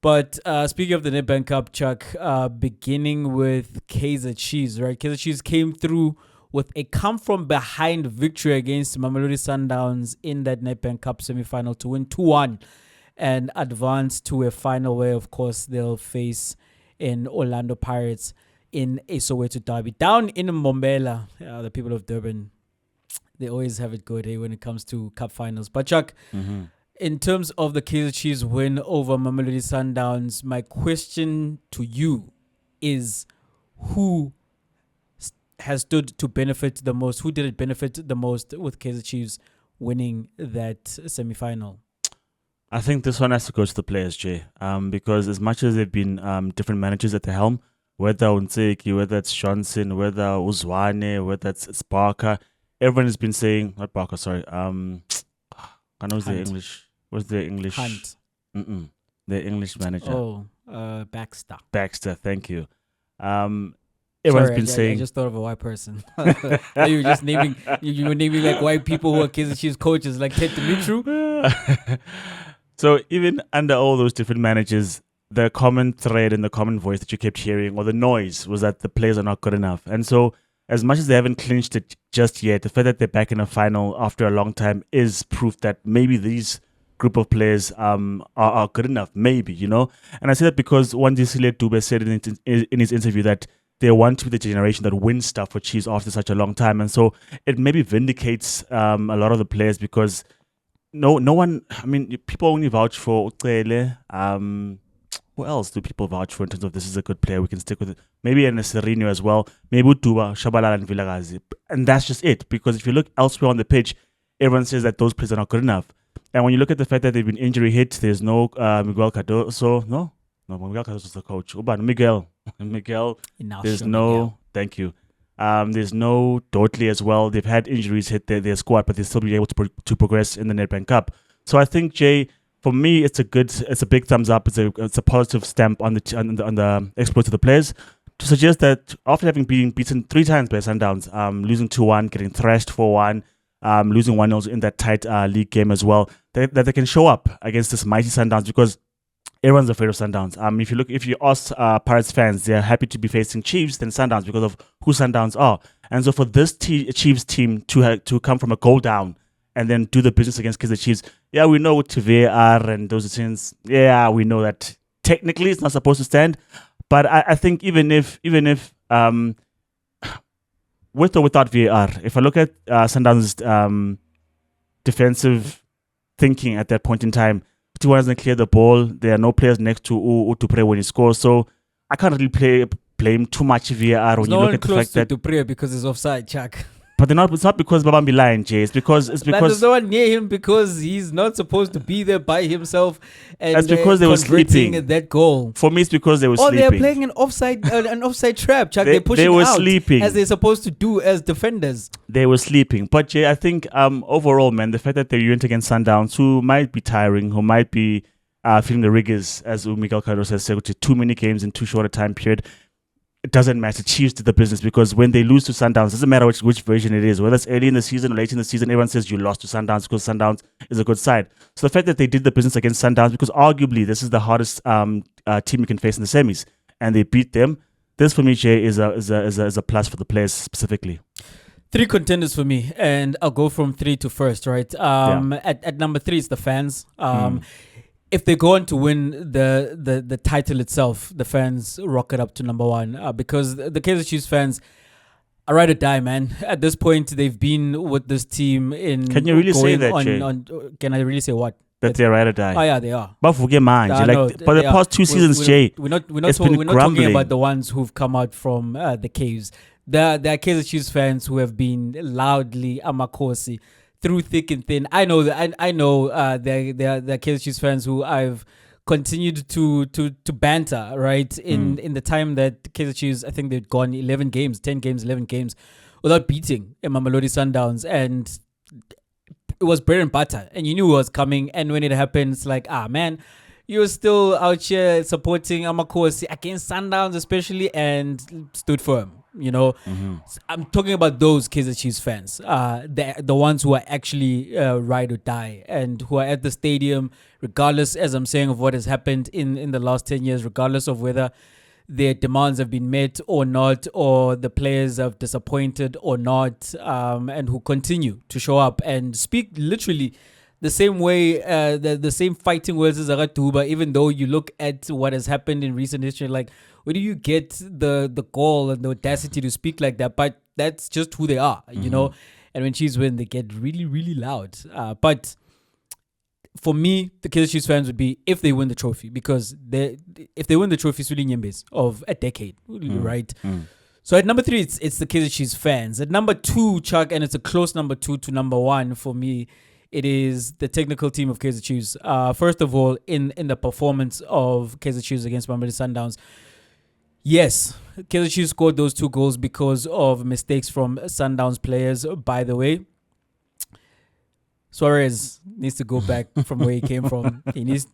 But speaking of the Nedbank Cup, Chuck, beginning with Kaizer Chiefs, right? Kaizer Chiefs came through with a come-from-behind victory against Mamelodi Sundowns in that Nedbank Cup semi-final to win 2-1 and advance to a final where, of course, they'll face in Orlando Pirates in a Soweto derby. Down in Mbombela, the people of Durban, they always have it good when it comes to cup finals. But Chuck, in terms of the Kaizer Chiefs win over Mamelodi Sundowns, my question to you is who has stood to benefit the most? Who did it benefit the most with Kaizer Chiefs winning that semi-final? I think this one has to go to the players, Jay, because as much as they've been different managers at the helm, whether Unseki, whether it's Johnson, whether Uzwane, whether it's Barker, everyone has been saying, not Barker, sorry, I know the English. What's the English? Hunt. The English manager. Oh, Baxter. Baxter, thank you. Everyone's been saying. I just thought of a white person. You were just naming. You were naming like white people who are Kaizer Chiefs coaches, like Ted Dimitru. So even under all those different managers, the common thread and the common voice that you kept hearing, or the noise, was that the players are not good enough. And so, as much as they haven't clinched it just yet, the fact that they're back in a final after a long time is proof that maybe these group of players are good enough, maybe, you know. And I say that because Wandisile Dube said in his interview that they want to be the generation that wins stuff for Chiefs after such a long time. And so it maybe vindicates a lot of the players because no one, I mean, people only vouch for Ucele. Who else do people vouch for in terms of this is a good player, we can stick with it? Maybe in Serino as well. Maybe Utuba, Shabalala and Villagazi. And that's just it. Because if you look elsewhere on the pitch, everyone says that those players are not good enough. And when you look at the fact that they've been injury hit, there's no Miguel Cardoso. No, Miguel Cardoso is the coach. Miguel, there's no, Miguel. Thank you. There's no Dotley as well. They've had injuries hit their squad, but they'll still be able to progress in the Nedbank Cup. So I think, Jay, for me, it's a big thumbs up. It's a positive stamp on the exploit of the players to suggest that after having been beaten 3 times by Sundowns, losing 2-1, getting thrashed 4-1, losing 1-0 in that tight league game as well, that they can show up against this mighty Sundowns because everyone's afraid of Sundowns. If you ask Pirates fans, they're happy to be facing Chiefs than Sundowns because of who Sundowns are. And so for this Chiefs team to come from a goal down and then do the business against Kaizer Chiefs, yeah, we know what TVA and those things. Yeah, we know that technically it's not supposed to stand. But I think even if with or without VAR, if I look at Sundowns' defensive thinking at that point in time, T1 doesn't clear the ball. There are no players next to Utupre when he scores. So I can't really blame too much VAR when you look at the fact that Utupre because he's offside, Chuck. But it's not because Babambi lying, Jay. It's because there's no one near him because he's not supposed to be there by himself. And that's because they were sleeping. That goal. For me, it's because they were sleeping. They're playing an offside trap, Chuck. They're pushing were out sleeping as they're supposed to do as defenders. They were sleeping. But Jay, I think overall, man, the fact that they went against Sundowns, who might be tiring, who might be feeling the rigors, as Miguel Cardoso has said, which is too many games in too short a time period. It doesn't matter. Chiefs did the business because when they lose to Sundowns, it doesn't matter which version it is, whether it's early in the season or late in the season, everyone says you lost to Sundowns because Sundowns is a good side. So the fact that they did the business against Sundowns, because arguably this is the hardest team you can face in the semis, and they beat them, this for me, Jay, is a plus for the players specifically. 3 contenders for me, and I'll go from 3 to first, right? At number 3, it's the fans. If they go on to win the title itself, the fans rocket up to number 1 because the Kaizer Chiefs fans are ride or die, man. At this point, they've been with this team in. Can you really say that, Jay? Can I really say what? That they're ride or die. Oh yeah, they are. But for the past 2 seasons, Jay, we're not talking about the ones who've come out from the caves. There are Kaizer Chiefs fans who have been loudly amakosi through thick and thin. I know that I know there are Kaizer Chiefs fans who I've continued to banter, right? In the time that Kaizer Chiefs, I think they'd gone 11 games without beating Mamelodi Sundowns, and it was bread and butter, and you knew it was coming. And when it happens, like, man, you're still out here supporting Amakosi against Sundowns, especially, and stood firm. I'm talking about those Kaizer Chiefs fans, the ones who are actually ride or die and who are at the stadium, regardless, as I'm saying, of what has happened in the last 10 years, regardless of whether their demands have been met or not, or the players have disappointed or not, and who continue to show up and speak literally the same way, the same fighting words as Aratuba, even though you look at what has happened in recent history, like, where do you get the gall and the audacity to speak like that? But that's just who they are, and when Chiefs win, they get really, really loud. But for me, the Kaizer Chiefs fans would be if they win the trophy, because if they win the trophy, it's really Nyembes of a decade, right? So at number 3, it's the Kaizer Chiefs fans. At number 2, Chuck, and it's a close number 2 to number 1 for me, it is the technical team of Kaizer Chiefs. First of all, in the performance of Kaizer Chiefs against Mamelodi Sundowns, yes, Kaizer Chiefs scored those 2 goals because of mistakes from Sundowns players, by the way. Suarez needs to go back from where he came from. He's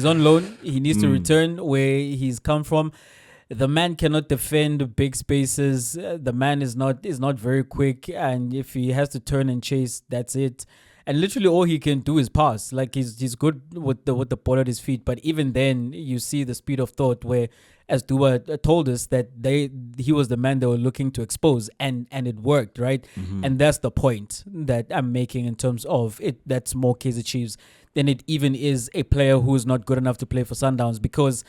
on loan. He needs to return where he's come from. The man cannot defend big spaces. The man is not very quick, and if he has to turn and chase, that's it. And literally all he can do is pass. Like he's good with the ball at his feet, but even then you see the speed of thought where, as Duba told us, that he was the man they were looking to expose, and it worked, right? And that's the point that I'm making in terms of it. That's more Kaizer Chiefs than it even is a player who's not good enough to play for Sundowns, because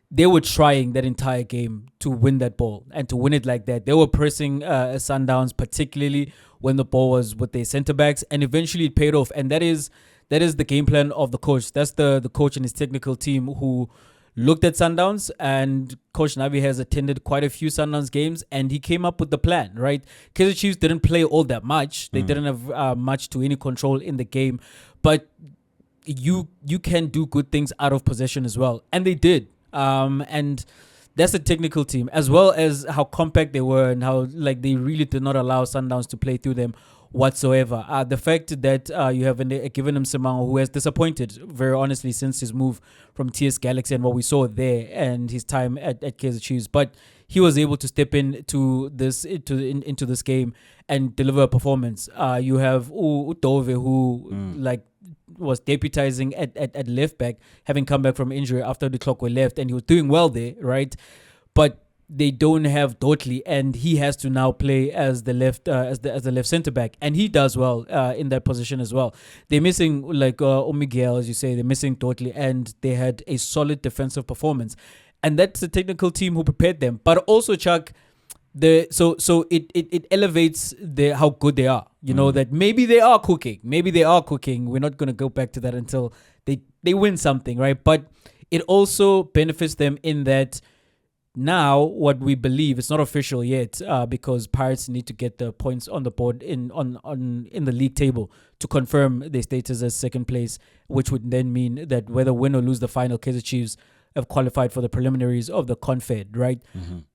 they were trying that entire game to win that ball and to win it like that. They were pressing Sundowns, particularly when the ball was with their centre backs, and eventually it paid off. And that is the game plan of the coach. That's the coach and his technical team who looked at Sundowns, and Coach Nabi has attended quite a few Sundowns games, and he came up with the plan, right? Kaizer Chiefs didn't play all that much. They didn't have much to any control in the game, but you can do good things out of possession as well, and they did. And that's a technical team, as well as how compact they were and how they really did not allow Sundowns to play through them whatsoever. The fact that you have given him Simango, who has disappointed, very honestly, since his move from TS Galaxy and what we saw there and his time at Kaizer Chiefs, but he was able to step into this game and deliver a performance. You have Udove, who was deputizing at left back, having come back from injury after the clock were left, and he was doing well there, right? But they don't have Dotley, and he has to now play as the left left centre back, and he does well in that position as well. They're missing Miguel, as you say. They're missing Dotley, and they had a solid defensive performance, and that's the technical team who prepared them. But also, Chuck, it elevates how good they are. That maybe they are cooking. We're not going to go back to that until they win something, right? But it also benefits them in that now what we believe, it's not official yet, because Pirates need to get the points on the board in the league table to confirm their status as second place, which would then mean that whether win or lose the final, Kaizer Chiefs have qualified for the preliminaries of the Confed, right?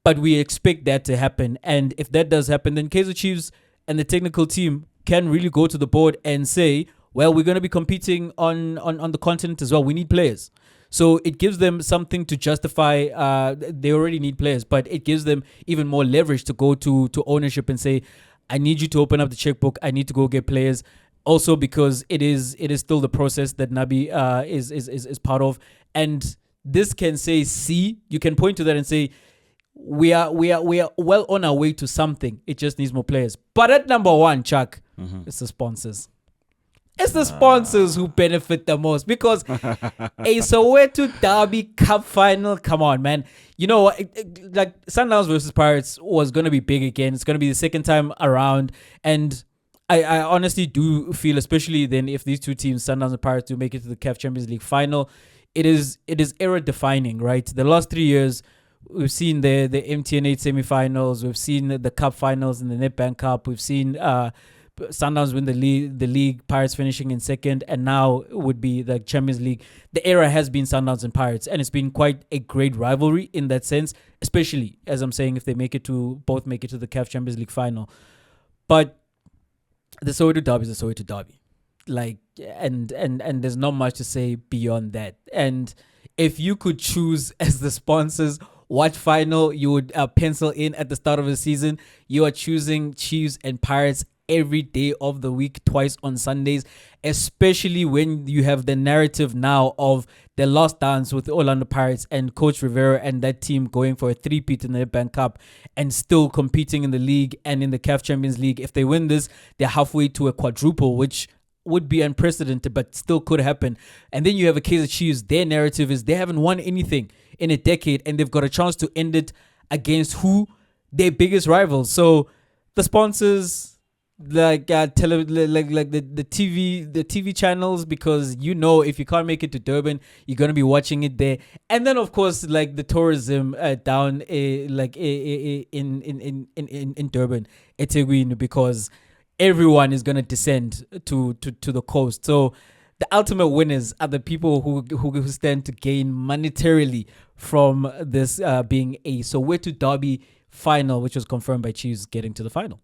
But we expect that to happen, and if that does happen, then Kaizer Chiefs and the technical team can really go to the board and say, well, we're going to be competing on the continent as well. We need players. So it gives them something to justify. They already need players, but it gives them even more leverage to go to ownership and say, I need you to open up the checkbook. I need to go get players. Also, because it is still the process that Nabi is part of, and this can say, see, you can point to that and say, we are well on our way to something. It just needs more players. But at number 1, Chuck, it's the sponsors. It's the sponsors who benefit the most, because a Soweto Derby Cup final, come on, man. Sundowns versus Pirates was going to be big again. It's going to be the second time around. And I honestly do feel, especially then if these two teams, Sundowns and Pirates, do make it to the CAF Champions League final, it is era defining, right? The last 3 years, we've seen the MTN 8 semi-finals, we've seen the Cup finals in the Nedbank Cup, we've seen Sundowns win the league, Pirates finishing in second, and now it would be the Champions League. The era has been Sundowns and Pirates, and it's been quite a great rivalry in that sense, especially, as I'm saying, if they both make it to the CAF Champions League final. But the Soweto Derby is the Soweto Derby. And there's not much to say beyond that. And if you could choose as the sponsors what final you would pencil in at the start of the season, you are choosing Chiefs and Pirates every day of the week, twice on Sundays, especially when you have the narrative now of the last dance with the Orlando Pirates and Coach Rivera and that team going for a three-peat in the Nedbank Cup and still competing in the league and in the CAF Champions League. If they win this, they're halfway to a quadruple, which would be unprecedented, but still could happen. And then you have a Kaizer Chiefs. Their narrative is they haven't won anything in a decade, and they've got a chance to end it against who? Their biggest rivals. So the sponsors, like the TV channels, because if you can't make it to Durban, you're gonna be watching it there. And then of course like the tourism down in Durban, eThekwini, because everyone is gonna descend to the coast. So the ultimate winners are the people who stand to gain monetarily from this being a Soweto Derby final, which was confirmed by Chiefs getting to the final.